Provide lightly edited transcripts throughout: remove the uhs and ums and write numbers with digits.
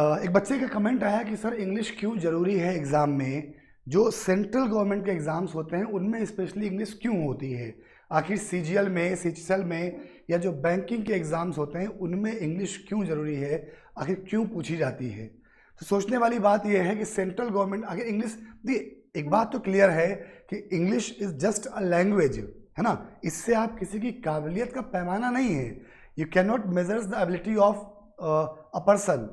एक बच्चे का कमेंट आया कि सर इंग्लिश क्यों ज़रूरी है एग्ज़ाम में। जो सेंट्रल गवर्नमेंट के एग्ज़ाम्स होते हैं उनमें स्पेशली इंग्लिश क्यों होती है। आखिर सीजीएल में, सीजीएल में या जो बैंकिंग के एग्ज़ाम्स होते हैं उनमें इंग्लिश क्यों ज़रूरी है, आखिर क्यों पूछी जाती है। तो सोचने वाली बात यह है कि सेंट्रल गवर्नमेंट आखिर इंग्लिश, एक बात तो क्लियर है कि English is just a language, है ना। इससे आप किसी की काबिलियत का पैमाना नहीं है। You can not measures the ability of a person.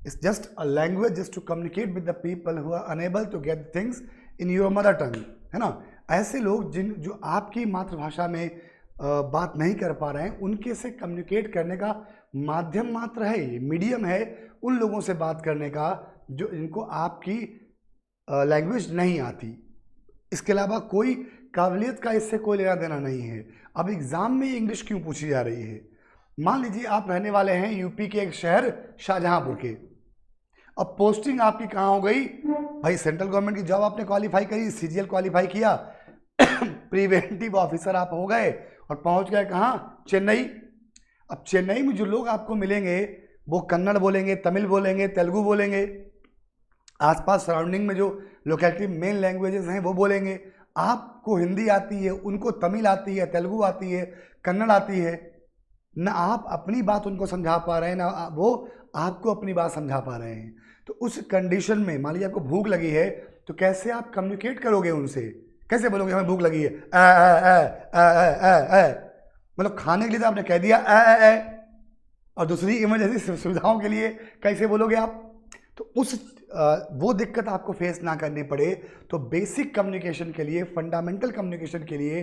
It's just a language just to communicate with the people who are unable to get things in your mother tongue, है ना। ऐसे लोग जो आपकी मातृभाषा में बात नहीं कर पा रहे हैं, उनके से कम्युनिकेट करने का माध्यम मात्र है, ये मीडियम है उन लोगों से बात करने का जो इनको आपकी लैंग्वेज नहीं आती। इसके अलावा कोई काबिलियत का इससे कोई लेना देना नहीं है। अब एग्ज़ाम में इंग्लिश क्यों पूछी जा रही है। मान लीजिए आप रहने वाले हैं यूपी के एक शहर शाहजहांपुर के। अब पोस्टिंग आपकी कहाँ हो गई भाई, सेंट्रल गवर्नमेंट की जॉब आपने क्वालिफाई करी, सीजीएल क्वालिफाई किया, प्रिवेंटिव ऑफिसर आप हो गए और पहुंच गए कहाँ, चेन्नई। अब चेन्नई में जो लोग आपको मिलेंगे वो कन्नड़ बोलेंगे, तमिल बोलेंगे, तेलुगु बोलेंगे, आसपास सराउंडिंग में जो लोकेलिटी मेन लैंग्वेजेस हैं वो बोलेंगे। आपको हिंदी आती है, उनको तमिल आती है, तेलुगु आती है, कन्नड़ आती है। ना आप अपनी बात उनको समझा पा रहे हैं, ना वो आपको अपनी बात समझा पा रहे हैं। तो उस कंडीशन में मान लीजिए आपको भूख लगी है, तो कैसे आप कम्युनिकेट करोगे उनसे, कैसे बोलोगे हमें भूख लगी है, मतलब खाने के लिए तो आपने कह दिया और दूसरी इमरजेंसी सुविधाओं के लिए कैसे बोलोगे आप। तो वो दिक्कत आपको फेस ना करनी पड़े, तो बेसिक कम्युनिकेशन के लिए, फंडामेंटल कम्युनिकेशन के लिए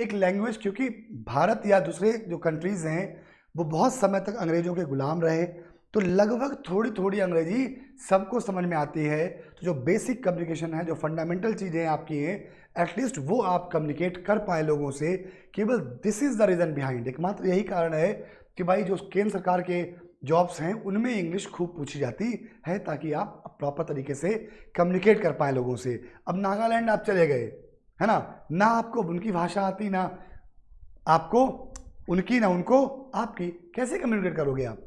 एक लैंग्वेज, क्योंकि भारत या दूसरे जो कंट्रीज़ हैं वो बहुत समय तक अंग्रेज़ों के गुलाम रहे, तो लगभग थोड़ी थोड़ी अंग्रेजी सबको समझ में आती है। तो जो बेसिक कम्युनिकेशन है, जो फंडामेंटल चीज़ें आपकी हैं, एटलीस्ट वो आप कम्युनिकेट कर पाए लोगों से। केवल this is the reason behind, एकमात्र यही कारण है कि भाई जो केंद्र सरकार के जॉब्स हैं उनमें इंग्लिश खूब पूछी जाती है, ताकि आप प्रॉपर तरीके से कम्युनिकेट कर पाएँ लोगों से। अब नागालैंड आप चले गए, है ना आपको उनकी भाषा आती, ना आपको उनकी, ना उनको आपकी, कैसे कम्युनिकेट करोगे आप।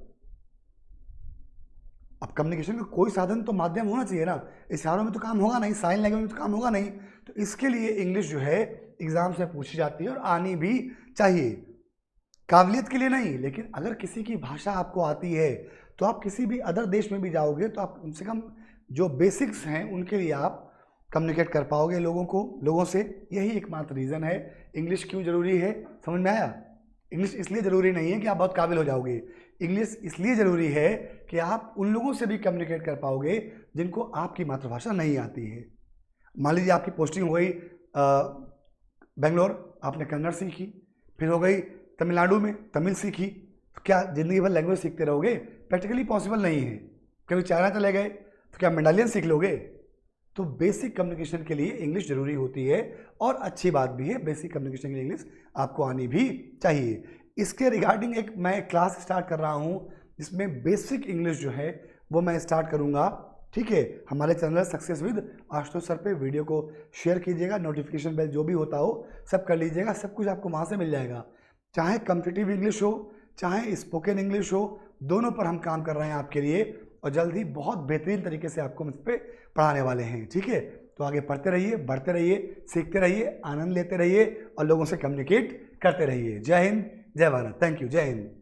अब कम्युनिकेशन का कोई साधन तो माध्यम होना चाहिए ना। इशारों में तो काम होगा नहीं, साइन लैंग्वेज में तो काम होगा नहीं। तो इसके लिए इंग्लिश जो है एग्जाम से पूछी जाती है और आनी भी चाहिए, काबिलियत के लिए नहीं। लेकिन अगर किसी की भाषा आपको आती है तो आप किसी भी अदर देश में भी जाओगे तो आप कम से कम जो बेसिक्स हैं उनके लिए आप कम्युनिकेट कर पाओगे लोगों से। यही एकमात्र रीज़न है इंग्लिश क्यों ज़रूरी है। समझ में आया। इंग्लिश इसलिए ज़रूरी नहीं है कि आप बहुत काबिल हो जाओगे, इंग्लिश इसलिए ज़रूरी है कि आप उन लोगों से भी कम्युनिकेट कर पाओगे जिनको आपकी मातृभाषा नहीं आती है। मान लीजिए आपकी पोस्टिंग हो गई बेंगलोर, आपने कन्नड़ सीखी, फिर हो गई तमिलनाडु में तमिल सीखी, तो क्या ज़िंदगी भर लैंग्वेज सीखते रहोगे? प्रैक्टिकली पॉसिबल नहीं है। कभी चाइना चले गए तो क्या मंडालियन सीख लोगे? तो बेसिक कम्युनिकेशन के लिए इंग्लिश ज़रूरी होती है, और अच्छी बात भी है, बेसिक कम्युनिकेशन के लिए इंग्लिश आपको आनी भी चाहिए। इसके रिगार्डिंग एक मैं क्लास स्टार्ट कर रहा हूँ जिसमें बेसिक इंग्लिश जो है वो मैं स्टार्ट करूँगा, ठीक है। हमारे channel success with Ashutosh sir पे वीडियो को शेयर कीजिएगा, नोटिफिकेशन बेल जो भी होता हो सब कर लीजिएगा, सब कुछ आपको वहाँ से मिल जाएगा। चाहे कम्पिटिटिव इंग्लिश हो, चाहे स्पोकन इंग्लिश हो, दोनों पर हम काम कर रहे हैं आपके लिए, और जल्द ही बहुत बेहतरीन तरीके से आपको इस पर पढ़ाने वाले हैं, ठीक है। तो आगे पढ़ते रहिए, बढ़ते रहिए, सीखते रहिए, आनंद लेते रहिए और लोगों से कम्युनिकेट करते रहिए। जय हिंद, जय भारत। Thank you. जय हिंद।